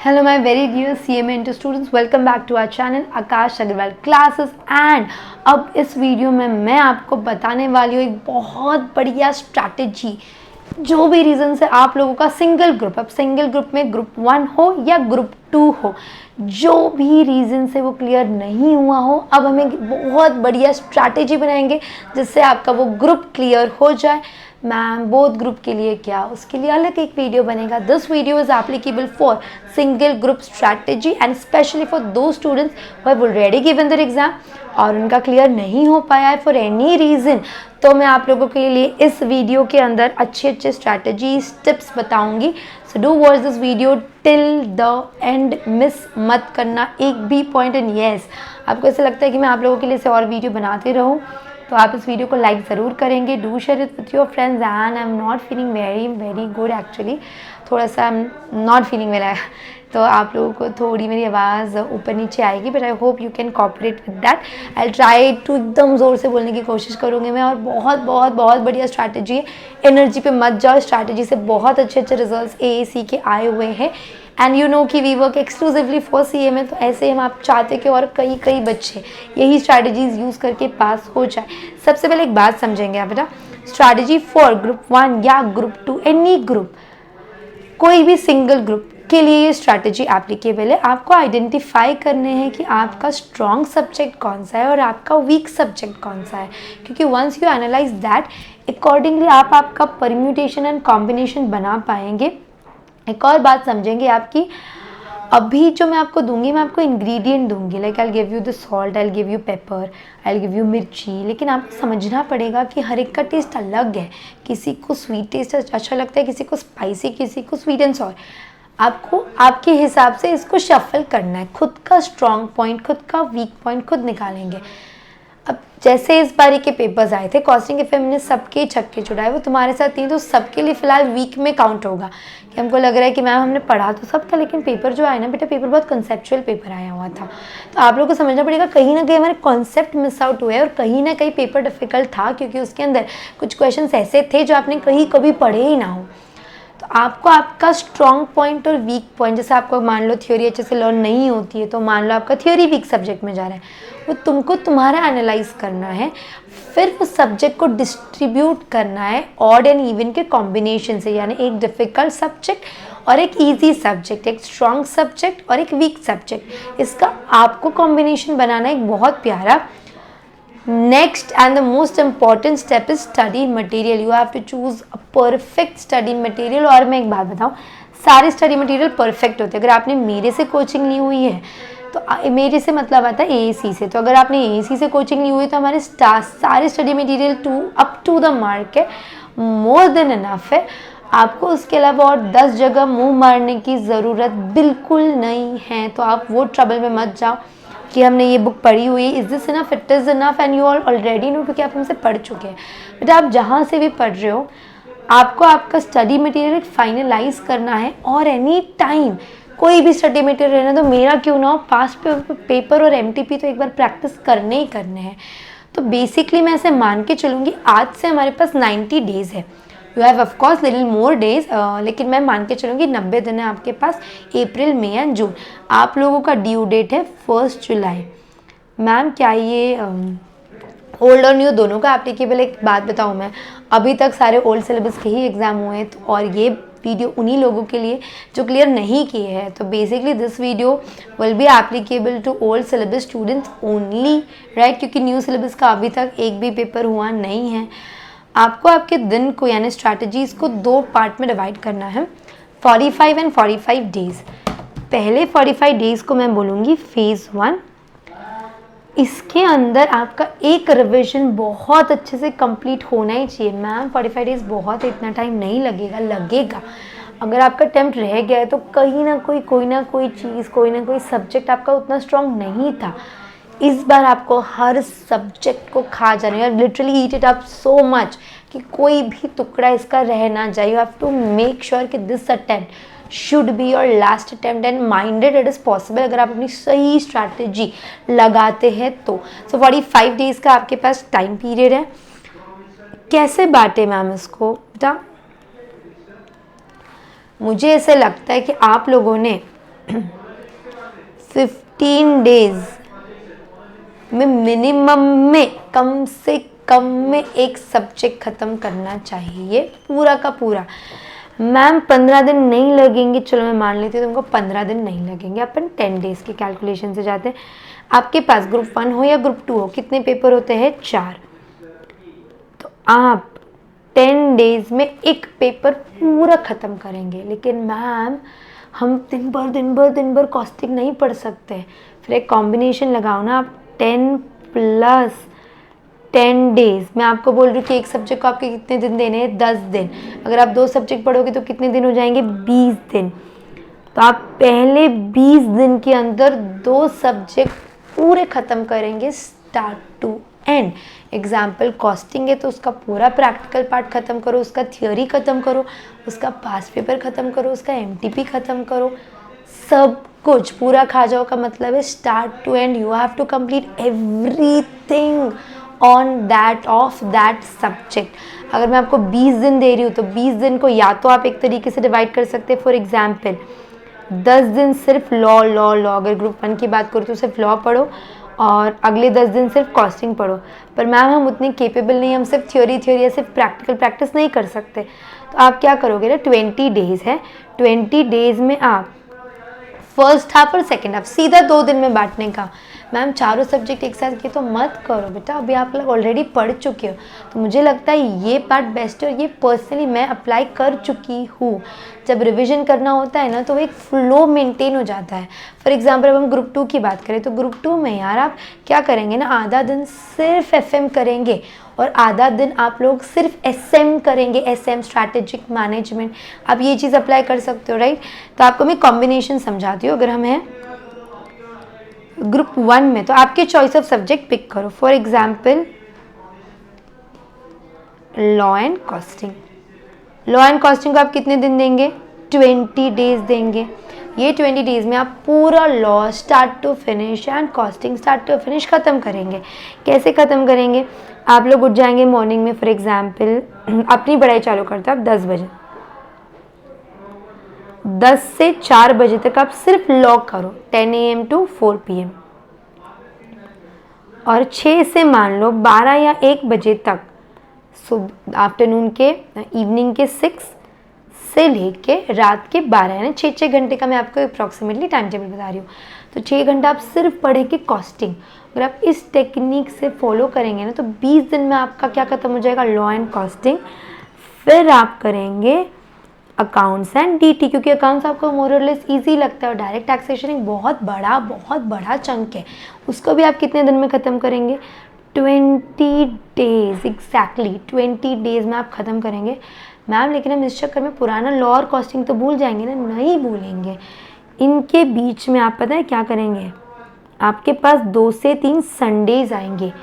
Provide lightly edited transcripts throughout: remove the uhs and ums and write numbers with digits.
Hello my very dear CMA Into students, welcome back to our channel Aakash Agarwal classes. And अब इस video में मैं आपको बताने वाली हूँ एक बहुत बढ़िया स्ट्रैटेजी। जो भी रीज़न से आप लोगों का सिंगल ग्रुप, अब सिंगल ग्रुप में ग्रुप 1 हो या ग्रुप 2 हो, जो भी रीज़न से वो क्लियर नहीं हुआ हो, अब हम एक बहुत बढ़िया स्ट्रैटेजी बनाएंगे जिससे आपका वो ग्रुप क्लियर हो जाए। मैम बोथ ग्रुप के लिए क्या, उसके लिए अलग एक वीडियो बनेगा। This video is applicable for single group strategy and specially for those students who have already given their exam और उनका क्लियर नहीं हो पाया है फॉर एनी रीज़न। तो मैं आप लोगों के लिए इस वीडियो के अंदर अच्छे स्ट्रैटेजीज टिप्स बताऊंगी। So do watch this video till the end, miss मत करना एक भी पॉइंट। एंड येस, आपको ऐसा लगता है कि मैं आप लोगों के लिए से और वीडियो बनाते रहूं तो आप इस वीडियो को लाइक ज़रूर करेंगे। Do share it with your friends. And I am not feeling very good actually, थोड़ा सा I am not feeling well, तो आप लोगों को थोड़ी मेरी आवाज़ ऊपर नीचे आएगी, but I hope you can cooperate with that. I try to एकदम ज़ोर से बोलने की कोशिश करूँगी मैं। और बहुत बढ़िया स्ट्रैटेजी है, एनर्जी पे मत जाओ। स्ट्रैटेजी से बहुत अच्छे रिजल्ट्स AAC के आए हुए हैं। एंड यू नो कि we work exclusively for CMA, तो ऐसे हम आप चाहते कि और कई बच्चे यही स्ट्रैटेजीज यूज़ करके पास हो जाए। सबसे पहले एक बात समझेंगे आप बेटा, स्ट्रैटेजी फॉर ग्रुप 1 या ग्रुप 2, एनी ग्रुप, कोई भी सिंगल ग्रुप के लिए ये स्ट्रैटेजी एप्लीकेबल है। आपको आइडेंटिफाई करने हैं कि आपका स्ट्रॉन्ग सब्जेक्ट कौन सा है और आपका वीक सब्जेक्ट कौन सा है, क्योंकि once you analyse that accordingly आप आपका परम्यूटेशन एंड कॉम्बिनेशन बना पाएंगे। एक और बात समझेंगे आपकी, अभी जो मैं आपको दूंगी, मैं आपको इंग्रेडिएंट दूंगी, like I give you the salt, I give you paper, I give you मिर्ची, लेकिन आपको समझना पड़ेगा कि हर एक का टेस्ट अलग है। किसी को स्वीट टेस्ट अच्छा लगता है, किसी को स्पाइसी, किसी को स्वीट एंड सॉर। आपको आपके हिसाब से इसको शफल करना है। खुद का स्ट्रॉन्ग पॉइंट, खुद का वीक पॉइंट खुद निकालेंगे। अब जैसे इस बारी के पेपर्स आए थे, कॉस्टिंग FM ने सबके छक्के छुड़ाए, वो तुम्हारे साथ नहीं, तो सबके लिए फिलहाल वीक में काउंट होगा। कि हमको लग रहा है कि मैम हमने पढ़ा तो सब था, लेकिन पेपर जो आया ना बेटा, पेपर बहुत कंसेप्चुअल पेपर आया हुआ था। तो आप लोगों को समझना पड़ेगा, कहीं ना कहीं हमारे कॉन्सेप्ट मिस आउट हुए और कहीं ना कहीं पेपर डिफिकल्ट था, क्योंकि उसके अंदर कुछ क्वेश्चन ऐसे थे जो आपने कभी पढ़े ही ना हो। तो आपको आपका स्ट्रॉन्ग पॉइंट और वीक पॉइंट, जैसे आपको मान लो थ्योरी अच्छे से लर्न नहीं होती है, तो मान लो आपका थ्योरी वीक सब्जेक्ट में जा रहा है, वो तुमको तुम्हारा एनालाइज करना है, फिर उस सब्जेक्ट को डिस्ट्रीब्यूट करना है ऑड एंड इवन के कॉम्बिनेशन से, यानी एक डिफ़िकल्ट सब्जेक्ट और एक ईजी सब्जेक्ट, एक स्ट्रॉन्ग सब्जेक्ट और एक वीक सब्जेक्ट। इसका आपको कॉम्बिनेशन बनाना एक बहुत प्यारा। Next and the most important step is study material. You have to choose a perfect study material। और मैं एक बात बताऊँ, सारे स्टडी मटेरियल परफेक्ट होते हैं। अगर आपने मेरे से कोचिंग ली हुई है तो मेरे से मतलब आता है AAC से, तो अगर आपने AAC से कोचिंग ली हुई है तो हमारे सारे study material up to the mark है, मोर देन इनफ है। आपको उसके अलावा और 10 जगह मुंह मारने की ज़रूरत बिल्कुल नहीं है। तो आप वो ट्रबल में मत जाओ कि हमने ये बुक पढ़ी हुई है, is this enough, it is enough, and you all already know, क्योंकि आप हमसे पढ़ चुके हैं। बट आप जहाँ से भी पढ़ रहे हो, आपको आपका स्टडी मटेरियल फाइनलाइज करना है। और एनी टाइम कोई भी स्टडी मटेरियल रहना, तो मेरा क्यों ना हो, पास्ट पेपर और MTP तो एक बार प्रैक्टिस करने ही करने हैं। तो बेसिकली मैं ऐसे मान के चलूँगी, आज से हमारे पास 90 डेज़ है। You have of course little more days, लेकिन मैं मान के चलूँगी 90 दिन है आपके पास, अप्रैल, मई एंड जून। आप लोगों का ड्यू डेट है 1 जुलाई। मैम क्या ये ओल्ड और न्यू दोनों का एप्लीकेबल? एक बात बताऊँ मैं, अभी तक सारे ओल्ड सिलेबस के ही एग्ज़ाम हुए हैं, तो और ये वीडियो उन्हीं लोगों के लिए जो क्लियर नहीं किए हैं। तो basically this video will be applicable to old syllabus students only, right, क्योंकि न्यू सिलेबस का अभी तक एक भी पेपर हुआ नहीं है। आपको आपके दिन को, यानी स्ट्रैटेजीज़ को 2 पार्ट में डिवाइड करना है, 45 एंड 45 डेज़। पहले 45 डेज़ को मैं बोलूँगी फेज़ 1। इसके अंदर आपका एक रिवीजन बहुत अच्छे से कंप्लीट होना ही चाहिए। मैम 45 डेज़ बहुत है, इतना टाइम नहीं लगेगा। अगर आपका अटेम्प्ट रह गया है तो कहीं ना कोई चीज़, कोई ना कोई सब्जेक्ट आपका उतना स्ट्रॉन्ग नहीं था। इस बार आपको हर सब्जेक्ट को खा जाना है, literally eat it up so much कि कोई भी टुकड़ा इसका रह ना जाए। You have to make sure कि this attempt should be your last attempt and minded it is possible, अगर आप अपनी सही स्ट्रैटेजी लगाते हैं तो। सो 45 डेज़ का आपके पास टाइम पीरियड है। कैसे बांटे मैम इसको बेटा? मुझे ऐसे लगता है कि आप लोगों ने 15 डेज में मिनिमम में कम से कम में एक सब्जेक्ट ख़त्म करना चाहिए पूरा का पूरा। मैम 15 दिन नहीं लगेंगे, चलो मैं मान लेती हूँ तुमको 15 दिन नहीं लगेंगे, अपन 10 डेज़ की कैलकुलेशन से जाते हैं। आपके पास ग्रुप 1 हो या ग्रुप 2 हो, कितने पेपर होते हैं? 4। तो आप 10 डेज़ में एक पेपर पूरा ख़त्म करेंगे। लेकिन मैम हम दिन भर कॉस्टिंग नहीं पढ़ सकते, फिर एक कॉम्बिनेशन लगाओ ना आप, 10 प्लस 10 डेज़। मैं आपको बोल रही हूँ कि एक सब्जेक्ट को आपके कितने दिन देने हैं? 10 दिन। अगर आप 2 सब्जेक्ट पढ़ोगे तो कितने दिन हो जाएंगे? 20 दिन। तो आप पहले 20 दिन के अंदर 2 सब्जेक्ट पूरे ख़त्म करेंगे start to end. Example costing है तो उसका पूरा प्रैक्टिकल पार्ट ख़त्म करो, उसका थियोरी ख़त्म करो, उसका पास्ट पेपर ख़त्म करो, उसका एमटीपी ख़त्म करो, सब कुछ पूरा खा जाओ का मतलब है start to end you have to complete everything on that of that subject. अगर मैं आपको 20 दिन दे रही हूँ तो 20 दिन को या तो आप एक तरीके से डिवाइड कर सकते हैं। फॉर एग्जाम्पल 10 दिन सिर्फ लॉ, अगर ग्रुप 1 की बात करूँ तो सिर्फ लॉ पढ़ो और अगले 10 दिन सिर्फ कॉस्टिंग पढ़ो। पर मैम हम उतने केपेबल नहीं, हम सिर्फ थ्योरी या सिर्फ प्रैक्टिकल प्रैक्टिस नहीं कर सकते। तो आप क्या करोगे ना, 20 डेज़ है, 20 डेज़ में आप फर्स्ट हाफ और सेकेंड हाफ सीधा 2 दिन में बांटने का। मैम चारों सब्जेक्ट एक साथ किए तो मत करो बेटा, अभी आप लोग ऑलरेडी पढ़ चुके हो। तो मुझे लगता है ये पार्ट बेस्ट है और ये पर्सनली मैं अप्लाई कर चुकी हूँ। जब रिवीजन करना होता है ना तो एक फ्लो मेंटेन हो जाता है। फॉर एग्जांपल अब हम ग्रुप 2 की बात करें तो ग्रुप 2 में यार आप क्या करेंगे ना, आधा दिन सिर्फ एफएम करेंगे और आधा दिन आप लोग सिर्फ एसएम करेंगे, एसएम स्ट्रैटेजिक मैनेजमेंट। आप ये चीज़ अप्लाई कर सकते हो, राइट। तो आपको मैं कॉम्बिनेशन समझाती हूँ। अगर हम हैं ग्रुप 1 में तो आपके चॉइस ऑफ सब्जेक्ट पिक करो। For example law and costing. Law and costing को आप कितने दिन देंगे? 20 डेज देंगे। ये 20 डेज में आप पूरा law start to finish and costing start to finish ख़त्म करेंगे। कैसे ख़त्म करेंगे? आप लोग उठ जाएंगे मॉर्निंग में, फॉर एग्जाम्पल अपनी पढ़ाई चालू करते हो आप 10 बजे, 10 से 4 बजे तक आप सिर्फ लॉ करो, 10 AM टू 4 PM। और 6 से मान लो 12 या 1 बजे तक, सुबह आफ्टरनून के इवनिंग के 6 से लेके रात के 12, यानी 6 घंटे का मैं आपको अप्रॉक्सीमेटली टाइम टेबल बता रही हूँ। तो 6 घंटा आप सिर्फ पढ़ेंगे कॉस्टिंग। अगर आप इस टेक्निक से फॉलो करेंगे ना तो 20 दिन में आपका क्या खत्म हो जाएगा? Law and costing. फिर आप करेंगे अकाउंट्स एंड डीटी, क्योंकि अकाउंट्स आपको मोर और लेस ईजी लगता है और डायरेक्ट टैक्सेशन एक बहुत बड़ा चंक है। उसको भी आप कितने दिन में ख़त्म करेंगे? 20 डेज, एग्जैक्टली 20 डेज में आप ख़त्म करेंगे। मैम लेकिन हम इस चक्कर में पुराना लॉ और कॉस्टिंग तो भूल जाएंगे ना? नहीं भूलेंगे। इनके बीच में आप पता है क्या करेंगे, आपके पास 2 से 3 संडेज आएंगे।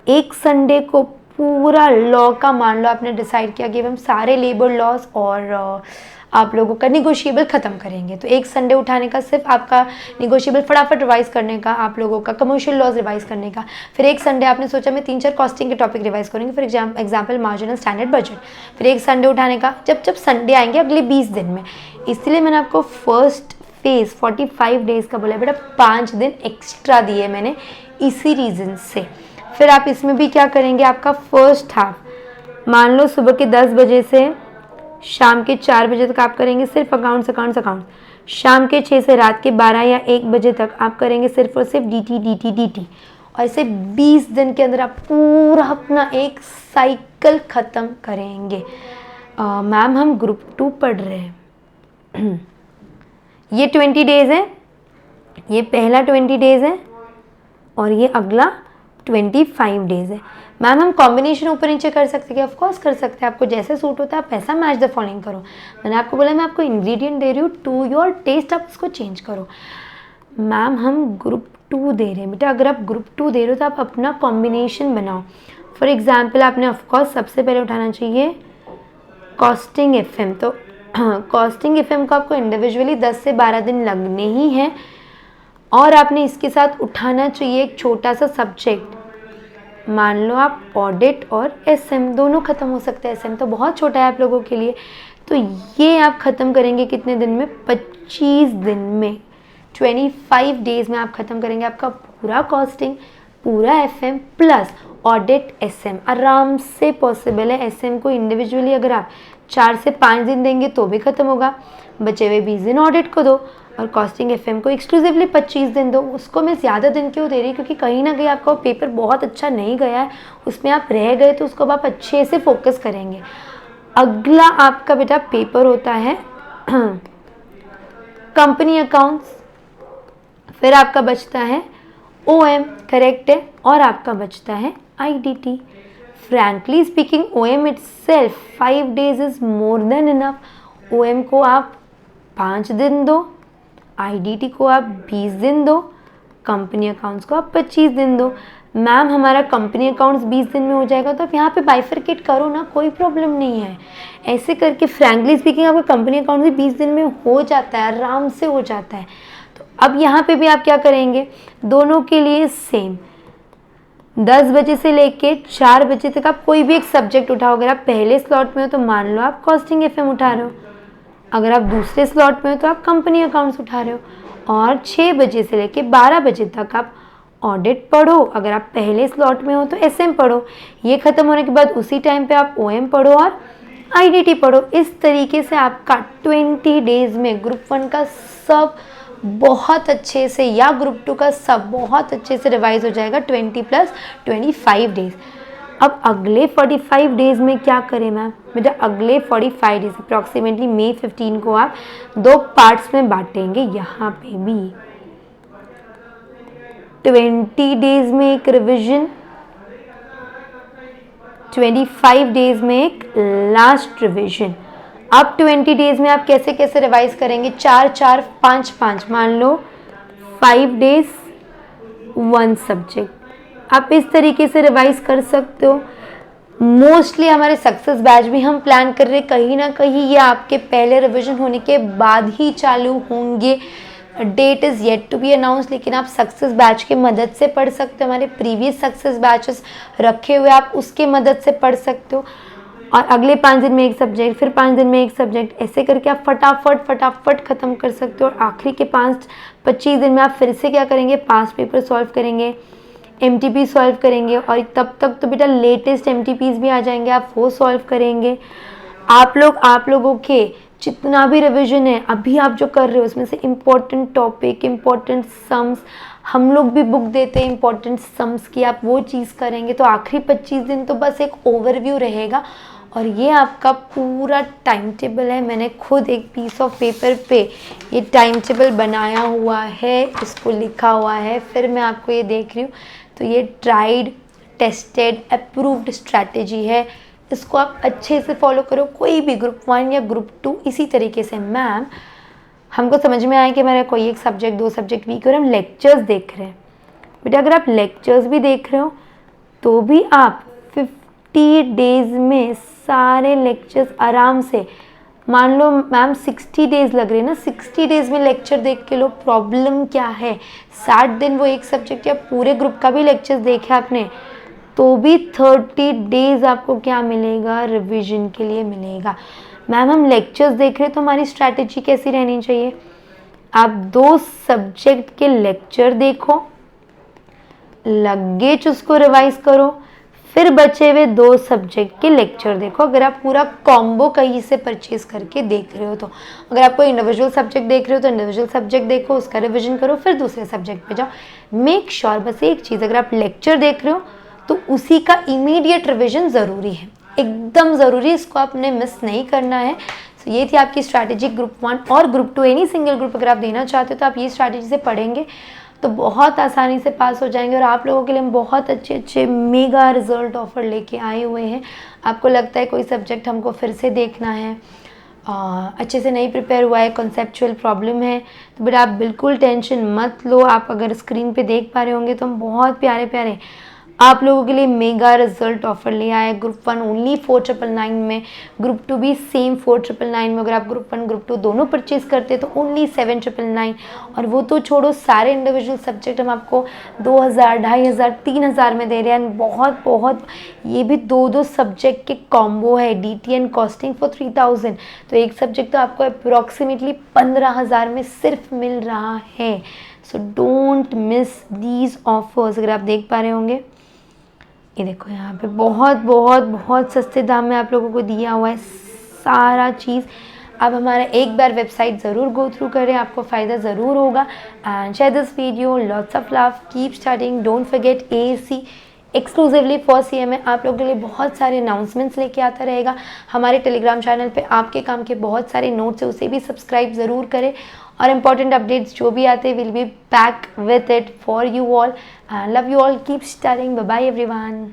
एक संडे को पूरा लॉ का मान लो आपने डिसाइड किया कि हम सारे लेबर लॉज और आप लोगों का निगोशिएबल ख़त्म करेंगे। तो एक संडे उठाने का सिर्फ आपका निगोशिएबल फटाफट रिवाइज करने का, आप लोगों का कमर्शियल लॉज रिवाइज करने का। फिर एक संडे आपने सोचा मैं 3-4 कॉस्टिंग के टॉपिक रिवाइज करेंगे, for example marginal standard budget. फिर एक संडे उठाने का, जब संडे आएंगे अगले 20 दिन में। इसलिए मैंने आपको फर्स्ट फेज 45 डेज़ का बोला बेटा, 5 दिन एक्स्ट्रा दिए मैंने इसी रीज़न से। फिर आप इसमें भी क्या करेंगे, आपका फर्स्ट हाफ मान लो सुबह के 10 बजे से शाम के 4 बजे तक आप करेंगे सिर्फ अकाउंट्स। शाम के 6 से रात के 12 या 1 बजे तक आप करेंगे सिर्फ और सिर्फ डी टी। और ऐसे 20 दिन के अंदर आप पूरा अपना एक साइकिल ख़त्म करेंगे। मैम हम ग्रुप 2 पढ़ रहे हैं ये 20 डेज़ है, ये पहला 20 डेज़ है और ये अगला 25 डेज़ है। मैम हम कॉम्बिनेशन ऊपर नीचे कर सकते हैं? ऑफ कोर्स कर सकते हैं, आपको जैसे सूट होता है आप ऐसा मैच द फॉलोइंग करो। मैंने आपको बोला मैं आपको इंग्रेडिएंट दे रही हूँ, टू योर टेस्ट आप इसको चेंज करो। मैम हम ग्रुप 2 दे रहे हैं बेटा, अगर आप ग्रुप 2 दे रहे हो तो आप अपना कॉम्बिनेशन बनाओ। फॉर एग्जाम्पल आपने ऑफकोर्स सबसे पहले उठाना चाहिए कॉस्टिंग एफएम। तो कॉस्टिंग एफएम को आपको इंडिविजुअली 10 से 12 दिन लगने ही हैं और आपने इसके साथ उठाना चाहिए एक छोटा सा सब्जेक्ट। मान लो आप ऑडिट और एसएम दोनों ख़त्म हो सकते हैं, एसएम तो बहुत छोटा है आप लोगों के लिए। तो ये आप ख़त्म करेंगे कितने दिन में? 25 दिन में। 25 डेज़ में आप ख़त्म करेंगे आपका पूरा कॉस्टिंग, पूरा FM प्लस ऑडिट SM। आराम से पॉसिबल है। SM को इंडिविजुअली अगर आप 4 से 5 दिन देंगे तो भी ख़त्म होगा, बचे हुए 20 दिन ऑडिट को दो और कॉस्टिंग FM को एक्सक्लूसिवली 25 दिन दो। उसको मैं ज़्यादा दिन क्यों दे रही हूँ, क्योंकि कहीं ना कहीं आपका पेपर बहुत अच्छा नहीं गया है, उसमें आप रह गए तो उसको आप अच्छे से फोकस करेंगे। अगला आपका बेटा पेपर होता है कंपनी अकाउंट्स, फिर आपका बचता है OM, करेक्ट है, और आपका बचता है IDT। Frankly speaking OM itself 5 days is more than enough. OM को आप 5 दिन दो, IDT को आप 20 दिन दो, कंपनी अकाउंट्स को आप 25 दिन दो। मैम हमारा कंपनी अकाउंट्स 20 दिन में हो जाएगा, तो आप यहाँ पे बाइफरकेट करो ना, कोई प्रॉब्लम नहीं है। ऐसे करके फ्रैंकली स्पीकिंग आपका कंपनी अकाउंट भी 20 दिन में हो जाता है, आराम से हो जाता है। तो अब यहाँ पे भी आप क्या करेंगे, दोनों के लिए सेम 10 बजे से लेके 4 बजे तक आप कोई भी एक सब्जेक्ट उठाओ। अगर आप पहले स्लॉट में हो तो मान लो आप कॉस्टिंग FM उठा रहे हो, अगर आप दूसरे स्लॉट में हो तो आप कंपनी अकाउंट्स उठा रहे हो, और 6 बजे से लेके 12 बजे तक आप ऑडिट पढ़ो। अगर आप पहले स्लॉट में हो तो SM पढ़ो। ये ख़त्म होने के बाद उसी टाइम पे आप OM पढ़ो और IDT पढ़ो। इस तरीके से आपका 20 डेज़ में ग्रुप 1 का सब बहुत अच्छे से, या ग्रुप 2 का सब बहुत अच्छे से रिवाइज हो जाएगा 20 + 25 डेज़। अब अगले 45 डेज़ में क्या करें मैम, बेटा अगले 45 डेज़ अप्रॉक्सीमेटली मई 15 को आप 2 पार्ट्स में बांटेंगे। यहाँ पे भी 20 डेज़ में एक रिविजन, 25 डेज़ में एक लास्ट रिविजन। अब 20 डेज़ में आप कैसे कैसे रिवाइज करेंगे, 4 4 5 5, मान लो 5 डेज़ 1 सब्जेक्ट। आप इस तरीके से रिवाइज कर सकते हो। मोस्टली हमारे सक्सेस बैच भी हम प्लान कर रहे हैं, कहीं ना कहीं ये आपके पहले रिवीजन होने के बाद ही चालू होंगे। Date is yet to be announce, लेकिन आप सक्सेस बैच की मदद से पढ़ सकते हो। हमारे प्रीवियस सक्सेस बैचेस रखे हुए आप उसके मदद से पढ़ सकते हो। और अगले 5 दिन में एक सब्जेक्ट, फिर 5 दिन में एक सब्जेक्ट, ऐसे करके आप फटाफट ख़त्म कर सकते हो। और आखिरी के 25 दिन में आप फिर से क्या करेंगे, पास्ट पेपर सॉल्व करेंगे, MTP सॉल्व करेंगे, और तब तक तो बेटा लेटेस्ट MTPs भी आ जाएंगे, आप वो सॉल्व करेंगे। आप लोगों के जितना भी रिवीजन है अभी आप जो कर रहे हो उसमें से इम्पोर्टेंट टॉपिक, इम्पोर्टेंट सम्स, हम लोग भी बुक देते हैं इम्पोर्टेंट सम्स की, आप वो चीज़ करेंगे। तो आखिरी 25 दिन तो बस एक ओवरव्यू रहेगा। और ये आपका पूरा टाइम टेबल है, मैंने खुद एक पीस ऑफ पेपर पे ये टाइम टेबल बनाया हुआ है, इसको लिखा हुआ है, फिर मैं आपको ये देख रही हूँ। तो ये ट्राइड, टेस्टेड, अप्रूव्ड स्ट्रैटेजी है, इसको आप अच्छे से फॉलो करो। कोई भी ग्रुप 1 या ग्रुप 2 इसी तरीके से। मैम हमको समझ में आया कि मेरा कोई एक सब्जेक्ट 2 सब्जेक्ट वीक और हम लेक्चर्स देख रहे हैं, बेटा अगर आप लेक्चर्स भी देख रहे हो तो भी आप 50 डेज़ में सारे लेक्चर्स आराम से, मान लो मैम 60 डेज़ लग रहे हैं ना, 60 डेज़ में लेक्चर देख के लो, प्रॉब्लम क्या है। 60 दिन वो एक सब्जेक्ट या पूरे ग्रुप का भी लेक्चर्स देखे आपने तो भी 30 डेज़ आपको क्या मिलेगा, रिवीजन के लिए मिलेगा। मैम हम लेक्चर्स देख रहे हैं तो हमारी स्ट्रैटेजी कैसी रहनी चाहिए, आप 2 सब्जेक्ट के लेक्चर देखो, लगेज उसको रिवाइज करो, फिर बचे हुए 2 सब्जेक्ट के लेक्चर देखो। अगर आप पूरा कॉम्बो कहीं से परचेज करके देख रहे हो तो, अगर आप कोई इंडिविजुअल सब्जेक्ट देख रहे हो तो इंडिविजुअल सब्जेक्ट देखो, उसका रिवीजन करो, फिर दूसरे सब्जेक्ट पे जाओ। मेक श्योर बस एक चीज़, अगर आप लेक्चर देख रहे हो तो उसी का इमीडिएट रिवीजन ज़रूरी है, एकदम ज़रूरी है, इसको आपने मिस नहीं करना है। तो ये थी आपकी स्ट्रैटेजी ग्रुप 1 और ग्रुप 2, एनी सिंगल ग्रुप अगर आप देना चाहते हो तो आप ये स्ट्रैटेजी से पढ़ेंगे तो बहुत आसानी से पास हो जाएंगे। और आप लोगों के लिए हम बहुत अच्छे मेगा रिजल्ट ऑफर लेके आए हुए हैं। आपको लगता है कोई सब्जेक्ट हमको फिर से देखना है, अच्छे से नहीं प्रिपेयर हुआ है, कॉन्सेप्चुअल प्रॉब्लम है, तो बेटा आप बिल्कुल टेंशन मत लो। आप अगर स्क्रीन पे देख पा रहे होंगे तो हम बहुत प्यारे प्यारे आप लोगों के लिए मेगा रिजल्ट ऑफर ले आया है। ग्रुप 1 ओनली 4999 में, ग्रुप 2 भी सेम 4999 में। अगर आप ग्रुप 1 ग्रुप 2 दोनों परचेज करते हैं तो ओनली 7999। और वो तो छोड़ो, सारे इंडिविजुअल सब्जेक्ट हम आपको 2000, 2500, 3000 में दे रहे हैं। बहुत बहुत ये भी दो सब्जेक्ट के कॉम्बो है, DT एंड कॉस्टिंग फॉर 3000। तो एक सब्जेक्ट तो आपको अप्रोक्सीमेटली 15000 में सिर्फ मिल रहा है। So don't miss these offers. अगर आप देख पा रहे होंगे, ये देखो यहाँ पे बहुत बहुत बहुत सस्ते दाम में आप लोगों को दिया हुआ है सारा चीज़। आप हमारा एक बार वेबसाइट ज़रूर गो थ्रू करें, आपको फ़ायदा ज़रूर होगा। And share this video, lots of love, keep studying, don't forget AAC exclusively for CMA आप लोगों के लिए बहुत सारे अनाउंसमेंट्स लेके आता रहेगा। हमारे टेलीग्राम चैनल पे आपके काम के बहुत सारे नोट्स है, उसे भी सब्सक्राइब ज़रूर करें। और इम्पॉर्टेंट अपडेट्स जो भी आते हैं, will be back with it for you all. Love you all, keep studying, bye bye everyone.